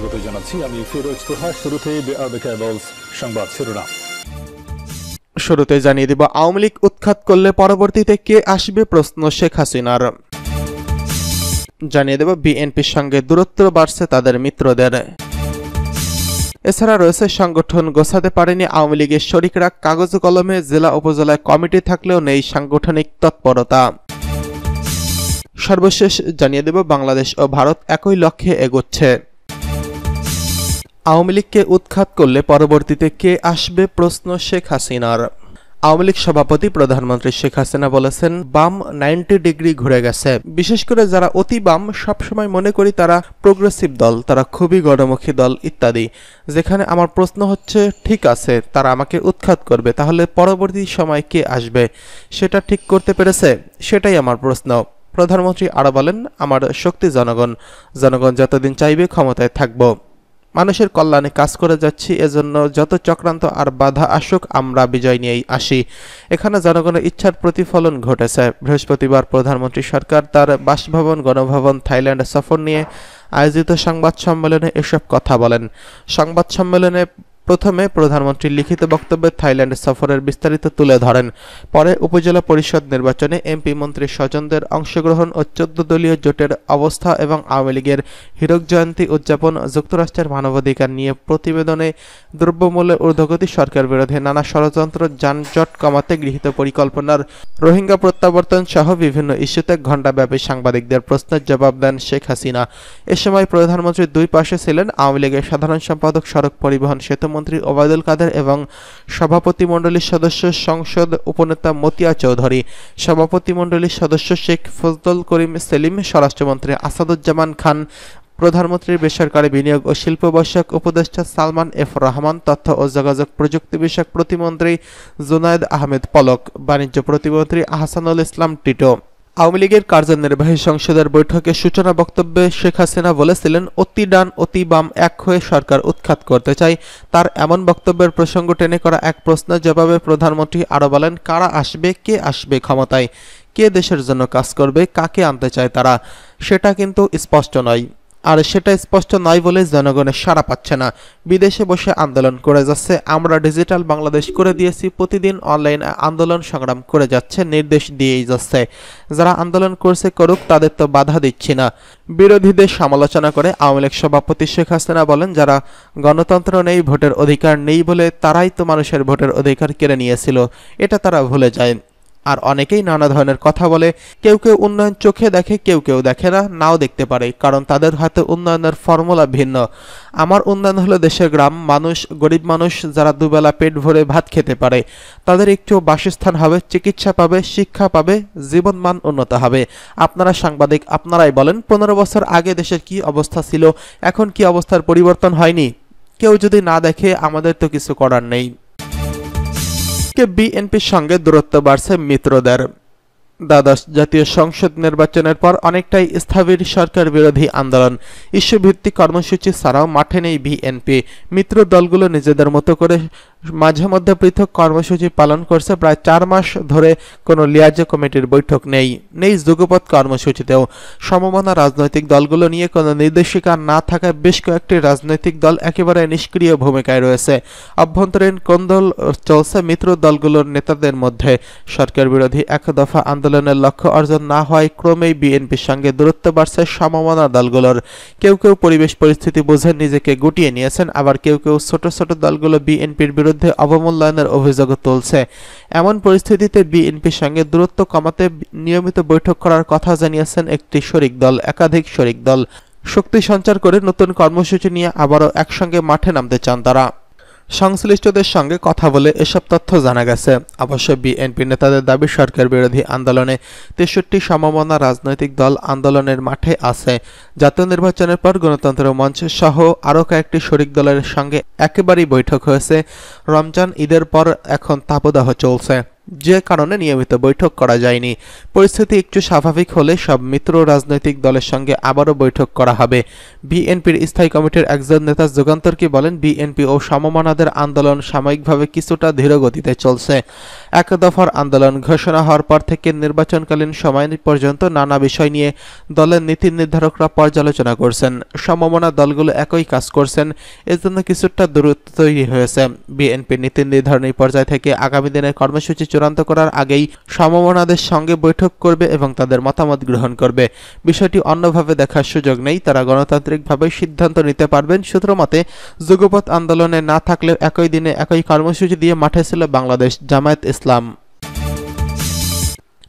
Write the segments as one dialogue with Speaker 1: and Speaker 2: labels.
Speaker 1: স্বাগত জানাচ্ছি আমি ফিরোজ তোহা। শুরুতেই সংবাদ শিরোনাম।
Speaker 2: শুরুতে জানিয়ে দেব, আওয়ামী লীগ উৎখাত করলে পরবর্তীতে কে আসবে প্রশ্ন শেখ হাসিনার। জানিয়ে দেব, বিএনপির সঙ্গে দূরত্ব বাড়ছে তাদের মিত্রদের। এছাড়া রয়েছে সংগঠন গোছাতে পারেনি আওয়ামী লীগের শরিকরা, কাগজ কলমে জেলা উপজেলায় কমিটি থাকলেও নেই সাংগঠনিক তৎপরতা। সর্বশেষ জানিয়ে দেব, বাংলাদেশ ও ভারত একই লক্ষ্যে এগোচ্ছে। আওয়ামী লীগকে উৎখাত করলে পরবর্তীতে কে আসবে প্রশ্ন শেখ হাসিনার। আওয়ামী লীগ সভাপতি প্রধানমন্ত্রী শেখ হাসিনা বলেছেন, বাম 90 ডিগ্রি ঘুরে গেছে। বিশেষ করে যারা অতি বাম, সবসময় মনে করি তারা প্রোগ্রেসিভ দল, তারা খুবই গণমুখী দল ইত্যাদি। যেখানে আমার প্রশ্ন হচ্ছে, ঠিক আছে তারা আমাকে উৎখাত করবে, তাহলে পরবর্তী সময় কে আসবে সেটা ঠিক করতে পেরেছে? সেটাই আমার প্রশ্ন। প্রধানমন্ত্রী আরও বলেন, আমার শক্তি জনগণ, জনগণ যতদিন চাইবে ক্ষমতায় থাকব। মানুষের কল্যাণে কাজ করে যাচ্ছি, এজন্য যত চক্রান্ত আর বাধা আসুক আমরা বিজয় নিয়েই আসি। এখানে জনগণের ইচ্ছার প্রতিফলন ঘটেছে। বৃহস্পতিবার প্রধানমন্ত্রী সরকার তার বাসভবন গণভবন থাইল্যান্ড সফর নিয়ে আয়োজিত সংবাদ সম্মেলনে এসব কথা বলেন। সংবাদ সম্মেলনে প্রথমে প্রধানমন্ত্রীর লিখিত বক্তব্যে থাইল্যান্ড সফরের বিস্তারিত তুলে ধরেন। পরে উপজেলা পরিষদ নির্বাচনে এমপি মন্ত্রী স্বজনদের অংশগ্রহণ ও 14 দলীয় জোটের অবস্থা এবং আওয়ামী লীগের হীরক জয়ন্তী উদযাপন, যুক্তরাষ্ট্রের মানবাধিকার নিয়ে প্রতিবেদনে দ্রব্যমূল্যের ঊর্ধ্বগতি, সরকার বিরোধী নানা ষড়যন্ত্র, যানজট কমাতে গৃহীত পরিকল্পনার, রোহিঙ্গা প্রত্যাবর্তন সহ বিভিন্ন ইস্যুতে ঘণ্টাব্যাপী সাংবাদিকদের প্রশ্নের জবাব দেন শেখ হাসিনা। এ সময় প্রধানমন্ত্রীর দুই পাশে ছিলেন আওয়ামী লীগের সাধারণ সম্পাদক, সড়ক পরিবহন সেতু মন্ত্রী ওবায়দুল কাদের এবং সভাপতিমণ্ডলীর সদস্য সংসদ উপনেতা মতিয়া চৌধুরী, সভাপতিমণ্ডলীর সদস্য শেখ ফজলুল করিম সেলিম, স্বরাষ্ট্রমন্ত্রী আসাদুজ্জামান খান, প্রধানমন্ত্রীর বেসরকারি বিনিয়োগ ও শিল্প বিষয়ক উপদেষ্টা সালমান এফ রহমান, তথ্য ও যোগাযোগ প্রযুক্তি বিষয়ক প্রতিমন্ত্রী জুনায়েদ আহমেদ পলক, বাণিজ্য প্রতিমন্ত্রী আহসানুল ইসলাম টিটো। আওয়ামী লীগের কার্যনির্বাহী সংসদের বৈঠকে সূচনা বক্তব্যে শেখ হাসিনা বলেছিলেন, অতি ডান অতি বাম এক হয়ে সরকার উৎখাত করতে চাই। তার এমন বক্তব্যের প্রসঙ্গ টেনে করা এক প্রশ্নের জবাবে প্রধানমন্ত্রী আরও বলেন, কারা আসবে, কে আসবে ক্ষমতায়, কে দেশের জন্য কাজ করবে, কাকে আনতে চায় তারা, সেটা কিন্তু স্পষ্ট নয়। আর সেটা স্পষ্ট নয় বলে জনগণের সাড়া পাচ্ছে না। বিদেশে বসে আন্দোলন করে যাচ্ছে, আমরা ডিজিটাল বাংলাদেশ করে দিয়েছি, প্রতিদিন অনলাইন আন্দোলন সংগ্রাম করে যাচ্ছে, নির্দেশ দিয়েই যাচ্ছে। যারা আন্দোলন করছে করুক, তাদের তো বাধা দিচ্ছি না। বিরোধীদের সমালোচনা করে আওয়ামী লীগ সভাপতি শেখ হাসিনা বলেন, যারা গণতন্ত্র নেই, ভোটের অধিকার নেই বলে তারাই তো মানুষের ভোটের অধিকার কেড়ে নিয়েছিল, এটা তারা ভুলে যায়। আর অনেকেই নানা ধরনের কথা বলে, কেউ কেউ উন্নয়ন চোখে দেখে, কেউ কেউ দেখে না, নাও দেখতে পারে, কারণ তাদের হাতে উন্নয়নের ফর্মুলা ভিন্ন। আমার উন্নয়ন হলো দেশের গ্রাম মানুষ, গরিব মানুষ যারা দুবেলা পেট ভরে ভাত খেতে পারে, তাদের একটু বাসস্থান হবে, চিকিৎসা পাবে, শিক্ষা পাবে, জীবনমান উন্নত হবে। আপনারা সাংবাদিক, আপনারাই বলেন 15 বছর আগে দেশের কি অবস্থা ছিল, এখন কি অবস্থার পরিবর্তন হয়নি? কেউ যদি না দেখে আমাদের তো কিছু করার নেই। বিএনপির সঙ্গে দূরত্ব বাড়ছে মিত্রদের। দ্বাদশ জাতীয় সংসদ নির্বাচনের পর অনেকটাই স্থবির সরকার বিরোধী আন্দোলন। ইস্যুভিত্তিক কর্মসূচি ছাড়াও মাঠে নেই বিএনপি। মিত্র দলগুলো নিজেদের মতো করে মাঝে মধ্যে পৃথক কর্মসূচি পালন করছে। প্রায় 4 মাস ধরে কোনো লিয়াজো কমিটির বৈঠক নেই যুগপৎ কর্মসূচিতেও। সমমনা রাজনৈতিক দলগুলো নিয়ে কোনো নির্দেশিকা না থাকায় বেশ কয়েকটি রাজনৈতিক দল একেবারে নিষ্ক্রিয় ভূমিকায় রয়েছে। অভ্যন্তরীণ কোন্দল চলছে মিত্র দলগুলোর নেতাদের মধ্যে। সরকার বিরোধী এক দফা আন্দোলনের লক্ষ্য অর্জন না হয় ক্রমেই বিএনপির সঙ্গে দূরত্ব বাড়ছে সমমনা দলগুলোর। কেউ কেউ পরিবেশ পরিস্থিতি বুঝে নিজেকে গুটিয়ে নিয়েছেন, আবার কেউ কেউ ছোট ছোট দলগুলো বিএনপির বিরুদ্ধে অবমূল্যায়নের অভিযোগ তুলছে। এমন পরিস্থিতিতে বিএনপির সঙ্গে দূরত্ব কমাতে নিয়মিত বৈঠক করার কথা জানিয়েছেন একটি শরিক দল, একাধিক শরিক দল। শক্তি সঞ্চার করে নতুন কর্মসূচি নিয়ে আবারও একসঙ্গে মাঠে নামতে চান তারা। সংশ্লিষ্টদের সঙ্গে কথা বলে এসব তথ্য জানা গেছে। অবশ্য বিএনপি নেতাদের দাবি, সরকার বিরোধী আন্দোলনে 63 সমমনা রাজনৈতিক দল আন্দোলনের মাঠে আছে। জাতীয় নির্বাচনের পর গণতন্ত্র মঞ্চ সহ আরও কয়েকটি শরিক দলের সঙ্গে একেবারেই বৈঠক হয়েছে। রমজান ঈদের পর এখন তাপদাহ চলছে। যে কারণে নিয়মিত বৈঠক করা যায়নি। পরিস্থিতি একটু স্বাভাবিক হলে সব মিত্র রাজনৈতিক দলের সঙ্গে আবারও বৈঠক করা হবে। বিএনপির স্থায়ী কমিটির একজন নেতা যুগান্তরকে বলেন, বিএনপি ও সমমনাদের আন্দোলন সাময়িকভাবে কিছুটা ধীরগতিতে চলছে। এক দফার আন্দোলন ঘোষণা হওয়ার পর থেকে নির্বাচনকালীন সময় পর্যন্ত নানা বিষয় নিয়ে দলের নীতি নির্ধারকরা পর্যালোচনা করছেন। সমমনা দলগুলো একই কাজ করছেন, এজন্য কিছুটা দূরত্ব তৈরি হয়েছে। বিএনপি নীতি নির্ধারণী পর্যায় থেকে আগামী দিনের কর্মসূচি চূড়ান্ত করার আগেই সমমনাদের সঙ্গে বৈঠক করবে এবং তাদের মতামত গ্রহণ করবে। বিষয়টি অন্যভাবে দেখার সুযোগ নেই, তারা গণতান্ত্রিকভাবে সিদ্ধান্ত নিতে পারবেন। সূত্র মতে, যুগপৎ আন্দোলনে না থাকলেও একই দিনে একই কর্মসূচি দিয়ে মাঠে ছিল বাংলাদেশ জামায়াত ইসলাম।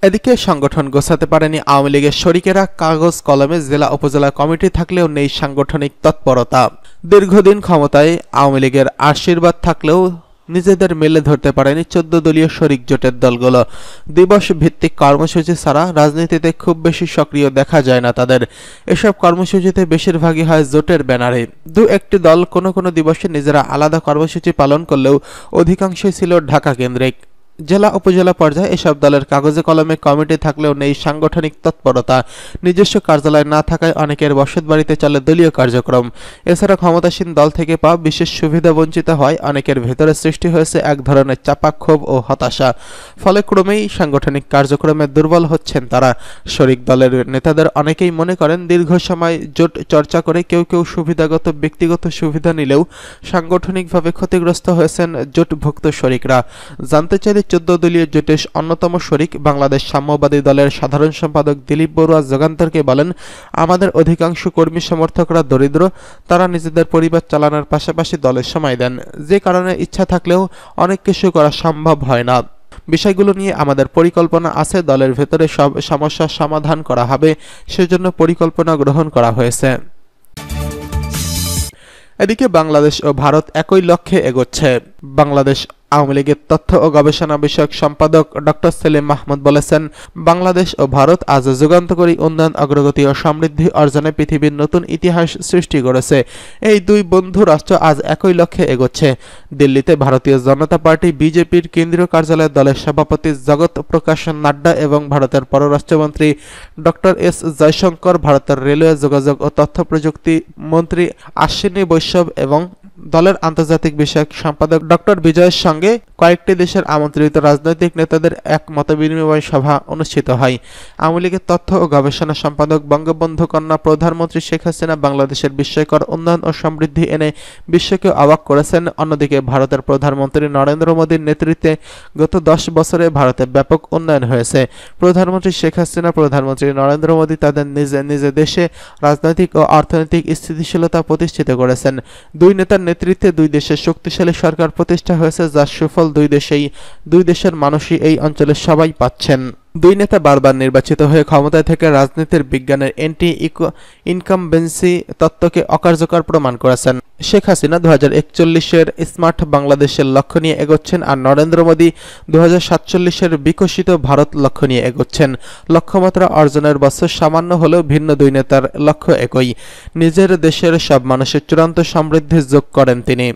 Speaker 2: এদিকে সংগঠন গোছাতে পারেনি আওয়ামী লীগের শরিকেরা, কাগজ কলমে জেলা উপজেলা কমিটি থাকলেও নেই সাংগঠনিক তৎপরতা। দীর্ঘদিন ক্ষমতায় আওয়ামী লীগের আশীর্বাদ থাকলেও নিজেদের মেলে ধরতে পারেনি 14 দলীয় শরিক জোটের দলগুলো। দিবস ভিত্তিক কর্মসূচি ছাড়া রাজনীতিতে খুব বেশি সক্রিয় দেখা যায় না তাদের। এসব কর্মসূচিতে বেশিরভাগই হয় জোটের ব্যানারে। দু একটি দল কোনো কোনো দিবসে নিজেরা আলাদা কর্মসূচি পালন করলেও অধিকাংশই ছিল ঢাকা কেন্দ্রিক। জেলা উপজেলা পর্যায়ে এসব দলের কাগজে কলমে কমিটি থাকলেও নেই সাংগঠনিক তৎপরতা। নিজস্ব কার্যালয় না থাকায় অনেকের বসতবাড়িতে চলে দলীয় কার্যক্রম। এছাড়া ক্ষমতাসীন দল থেকে পাওয়া বিশেষ সুবিধা বঞ্চিত হয় অনেকের ভেতরে সৃষ্টি হয়েছে এক ধরনের চাপা ক্ষোভ ও হতাশা। ফলে ক্রমেই সাংগঠনিক কার্যক্রমে দুর্বল হচ্ছেন তারা। শরিক দলের নেতাদের অনেকেই মনে করেন, দীর্ঘ সময় জোট চর্চা করে কেউ কেউ সুবিধাগত ব্যক্তিগত সুবিধা নিলেও সাংগঠনিকভাবে ক্ষতিগ্রস্ত হয়েছেন জোটভুক্ত শরিকরা। জানতে চাইলে 14 দলীয় জোটের অন্যতম শরিক বাংলাদেশ সাম্যবাদী দলের সাধারণ সম্পাদক দিলীপ বড়ুয়া যুগান্তরকে বলেন, আমাদের অধিকাংশ কর্মী সমর্থকরা দরিদ্র, তারা নিজেদের পরিবার চালানোর পাশাপাশি দলের সময় দেন, যে কারণে ইচ্ছা থাকলেও অনেক কিছু করা সম্ভব হয় না। বিষয়গুলো নিয়ে আমাদের পরিকল্পনা আছে, দলের ভেতরে সব সমস্যার সমাধান করা হবে, সেজন্য পরিকল্পনা গ্রহণ করা হয়েছে। এদিকে বাংলাদেশ ও ভারত একই লক্ষ্যে এগোচ্ছে। বাংলাদেশ আওয়ামী লীগের তথ্য ও গবেষণা বিষয়ক সম্পাদক ডক্টর সেলিম মাহমুদ বলেছেন, বাংলাদেশ ও ভারত আজ যুগান্তকারী উন্নয়ন, অগ্রগতি ও সমৃদ্ধি অর্জনে পৃথিবীর নতুন ইতিহাস সৃষ্টি করেছে। এই দুই বন্ধু রাষ্ট্র আজ একই লক্ষ্যে এগোচ্ছে। দিল্লিতে ভারতীয় জনতা পার্টি বিজেপির কেন্দ্রীয় কার্যালয়ে দলের সভাপতি জগৎ প্রকাশ নাড্ডা এবং ভারতের পররাষ্ট্রমন্ত্রী ডক্টর এস জয়শঙ্কর, ভারতের রেলওয়ে, যোগাযোগ ও তথ্য প্রযুক্তি মন্ত্রী আশ্বিনী বৈষ্ণব এবং দলের আন্তর্জাতিক বিষয়ক সম্পাদক ডক্টর বিজয়ের সঙ্গে কয়েকটি দেশের আমন্ত্রিত রাজনৈতিক নেতাদের এক মতবিনিময় সভা অনুষ্ঠিত হয়। আওয়ামী লীগের তথ্য ও গবেষণা সম্পাদক বঙ্গবন্ধু কন্যা প্রধানমন্ত্রী শেখ হাসিনা বাংলাদেশের বিস্ময়কর উন্নয়ন ও সমৃদ্ধি এনে বিশ্বকে অবাক করেছেন। অন্যদিকে ভারতের প্রধানমন্ত্রী নরেন্দ্র মোদীর নেতৃত্বে গত 10 বছরে ভারতে ব্যাপক উন্নয়ন হয়েছে। প্রধানমন্ত্রী শেখ হাসিনা, প্রধানমন্ত্রী নরেন্দ্র মোদী তাদের নিজ দেশে রাজনৈতিক ও অর্থনৈতিক স্থিতিশীলতা প্রতিষ্ঠিত করেছেন। দুই নেতার নেতৃত্বে দুই দেশের শক্তিশালী সরকার প্রতিষ্ঠা হয়েছে, যার সুফল দুই দেশের মানুষই এই অঞ্চলের সবাই পাচ্ছেন। দুই নেতা বারবার নির্বাচিত হয়ে ক্ষমতায় থেকে রাজনীতির বিজ্ঞানের এন্টি ইনকামবেন্সি তত্ত্বকে অকার্যকর প্রমাণ করেছেন। শেখ হাসিনা 2041-এর স্মার্ট বাংলাদেশের লক্ষ্য নিয়ে এগোচ্ছেন, আর নরেন্দ্র মোদী 2047-এর বিকশিত ভারত লক্ষ্য নিয়ে এগোচ্ছেন। লক্ষ্যমাত্রা অর্জনের বছর সামান্য হলেও ভিন্ন দুই নেতার লক্ষ্য একই, নিজের দেশের সব মানুষের চূড়ান্ত সমৃদ্ধি যোগ করেন তিনি।